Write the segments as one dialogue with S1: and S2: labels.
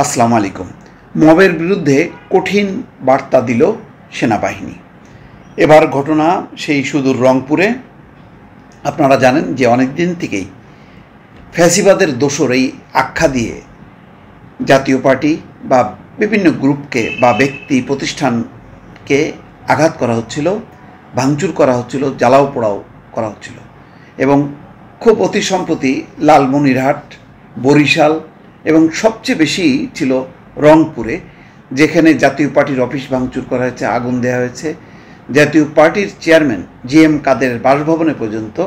S1: আসসালামু আলাইকুম। মবের বিরুদ্ধে কঠিন বার্তা দিল সেনাবাহিনী। এবার ঘটনা সেই সুদূর রংপুরে। আপনারা জানেন যে অনেক দিন থেকেই ফ্যাসিবাদের দোসর এই আখ্যা দিয়ে জাতীয় পার্টি বা বিভিন্ন গ্রুপকে বা ব্যক্তি প্রতিষ্ঠানকে আঘাত করা হচ্ছিল, ভাঙচুর করা হচ্ছিল, জ্বালাও পোড়াও করা হচ্ছিল। এবং খুব অতি সম্প্রতি লালমনিরহাট, বরিশাল এবং সবচেয়ে বেশি ছিল রংপুরে, যেখানে জাতীয় পার্টির অফিস ভাঙচুর করা হয়েছে, আগুন দেওয়া হয়েছে। জাতীয় পার্টির চেয়ারম্যান জিএম কাদেরের বাসভবনে পর্যন্ত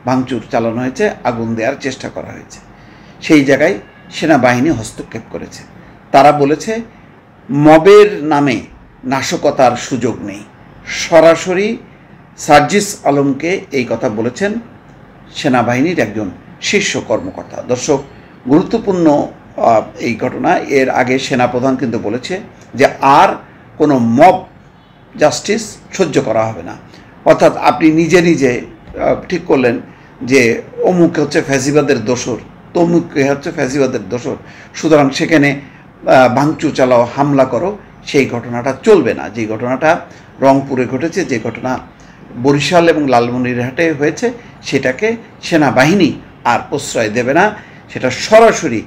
S1: ভাঙচুর চালানো হয়েছে, আগুন দেওয়ার চেষ্টা করা হয়েছে। সেই জায়গায় সেনাবাহিনী হস্তক্ষেপ করেছে। তারা বলেছে মবের নামে নাশকতার সুযোগ নেই। সরাসরি সার্জিস আলমকে এই কথা বলেছেন সেনাবাহিনীর একজন শীর্ষ কর্মকর্তা। দর্শক, গুরুত্বপূর্ণ এই ঘটনা। এর আগে সেনাপ্রধান কিন্তু বলেছে যে আর কোনো মব জাস্টিস সহ্য করা হবে না। অর্থাৎ আপনি নিজে নিজে ঠিক করলেন যে অমুক হচ্ছে ফ্যাসিবাদের দোসর, তমুক হচ্ছে ফ্যাসিবাদের দোসর, সুতরাং সেখানে ভাঙচুর চালাও, হামলা করো, সেই ঘটনাটা চলবে না। যে ঘটনাটা রংপুরে ঘটেছে, যে ঘটনা বরিশাল এবং লালমনিরহাটে হয়েছে, সেটাকে সেনাবাহিনী আর প্রশ্রয় দেবে না। সেটা সরাসরি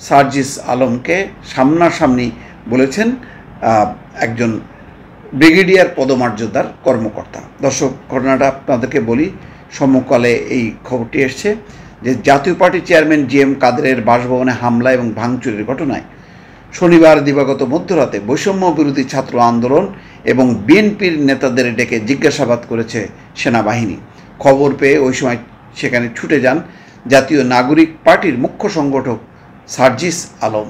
S1: সার্জিস আলমকে সামনাসামনি বলেছেন একজন ব্রিগেডিয়ার পদমর্যাদার কর্মকর্তা। দর্শক, ঘটনাটা আপনাদেরকে বলি। সম্মুখকালে এই খবরটি এসছে যে জাতীয় পার্টির চেয়ারম্যান জিএম কাদেরের বাসভবনে হামলা এবং ভাঙচুরের ঘটনায় শনিবার দিবাগত মধ্যরাতে বৈষম্য বিরোধী ছাত্র আন্দোলন এবং বিএনপির নেতাদের ডেকে জিজ্ঞাসাবাদ করেছে সেনাবাহিনী। খবর পেয়ে ওই সময় সেখানে ছুটে যান জাতীয় নাগরিক পার্টির মুখ্য সংগঠক সার্জিস আলম।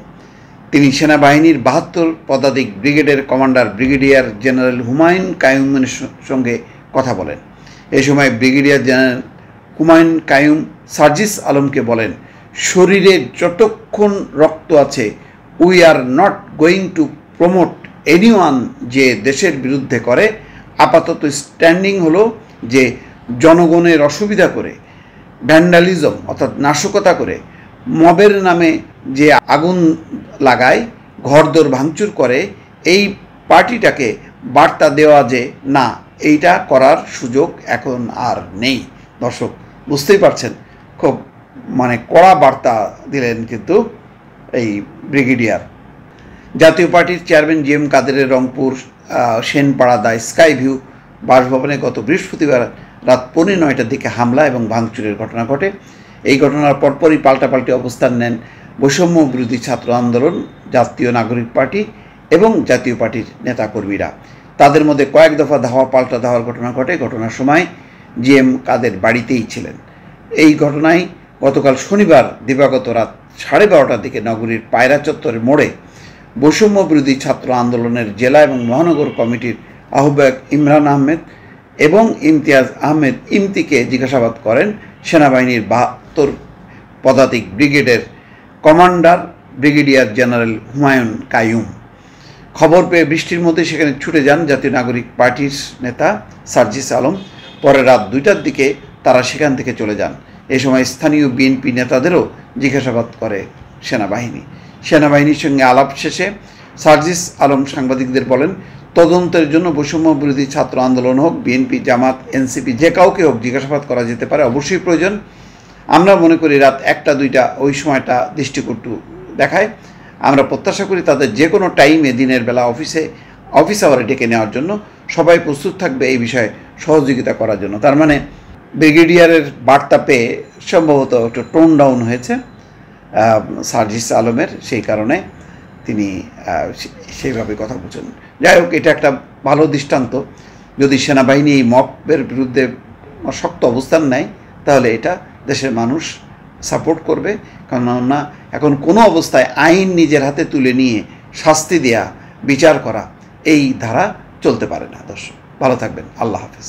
S1: তিনি সেনাবাহিনীর ৭২ পদাতিক ব্রিগেডের কমান্ডার ব্রিগেডিয়ার জেনারেল হুমায়ুন কাইয়ুমের সঙ্গে কথা বলেন। এই সময় ব্রিগেডিয়ার জেনারেল হুমায়ুন কাইয়ুম সার্জিস আলমকে বলেন, শরীরে যতক্ষণ রক্ত আছে we are not going to promote anyone যে দেশের বিরুদ্ধে করে। আপাতত স্ট্যান্ডিং হলো যে জনগণের অসুবিধা করে, ভ্যান্ডালিজম অর্থাৎ নাশকতা করে, মবের নামে যে আগুন লাগায়, ঘরদোর ভাঙচুর করে, এই পার্টিটাকে বার্তা দেওয়া যে না, এইটা করার সুযোগ এখন আর নেই। দর্শক, বুঝতেই পারছেন, খুব কড়া বার্তা দিলেন কিন্তু এই ব্রিগেডিয়ার। জাতীয় পার্টির চেয়ারম্যান জিএম কাদেরের Rangpur Senpara the Sky View বাসভবনে গত বৃহস্পতিবার রাত ৯:১৫টার দিকে হামলা এবং ভাঙচুরের ঘটনা ঘটে। এই ঘটনার পরপরই পাল্টাপাল্টি অবস্থান নেন বৈষম্য বিরোধী ছাত্র আন্দোলন, জাতীয় নাগরিক পার্টি এবং জাতীয় পার্টির নেতাকর্মীরা। তাদের মধ্যে কয়েক দফা ধাওয়া পাল্টা ধাওয়ার ঘটনা ঘটে। ঘটনার সময় জিএম কাদের বাড়িতেই ছিলেন। এই ঘটনায় গতকাল শনিবার দিবাগত রাত 12:30টার দিকে নগরীর পায়রা চত্বরের মোড়ে বৈষম্য বিরোধী ছাত্র আন্দোলনের জেলা এবং মহানগর কমিটির আহ্বায়ক ইমরান আহমেদ এবং ইমতিয়াজ আহমেদ ইমতিকে জিজ্ঞাসাবাদ করেন সেনাবাহিনীর ৭২ পদাতিক ব্রিগেডের commander brigadier general Humayun Kaiyum. খবর পেয়ে বৃষ্টির মধ্যে সেখানে ছুটে যান জাতীয় নাগরিক পার্টির নেতা সার্জিস আলম। পরে রাত ২টার দিকে তারা সেখান থেকে চলে যান। এ সময় স্থানীয় বিএনপি নেতাদেরও জিজ্ঞাসাবাদ করে সেনাবাহিনী। সেনাবাহিনীর সঙ্গে আলাপ শেষে সার্জিস আলম সাংবাদিকদের বলেন, তদন্তের জন্য বৈষম্য বিরোধী ছাত্র আন্দোলন হোক, বিএনপি, জামাত, এনসিপি, যে কাউকে হোক জিজ্ঞাসাবাদ করা যেতে পারে, অবশ্যই প্রয়োজন। আমরা মনে করি রাত ১টা ২টা ওই সময়টা দৃষ্টিকটু দেখায়। আমরা প্রত্যাশা করি তাদের যে কোনো টাইমে দিনের বেলা অফিস আওয়ারে ডেকে নেওয়ার জন্য সবাই প্রস্তুত থাকবে এই বিষয়ে সহযোগিতা করার জন্য। তার মানে ব্রিগেডিয়ারের বার্তা পেয়ে সম্ভবত একটু টোন ডাউন হয়েছে সার্জিস আলমের, সেই কারণে তিনি সেইভাবে কথা বলছেন। যাই হোক, এটা একটা ভালো দৃষ্টান্ত। যদি সেনাবাহিনী এই মবের বিরুদ্ধে শক্ত অবস্থান নেয়, তাহলে এটা দেশের মানুষ সাপোর্ট করবে। কেননা এখন কোনো অবস্থায় আইন নিজের হাতে তুলে নিয়ে শাস্তি দেয়া, বিচার করা, এই ধারা চলতে পারে না। দর্শক, ভালো থাকবেন। আল্লাহ হাফেজ।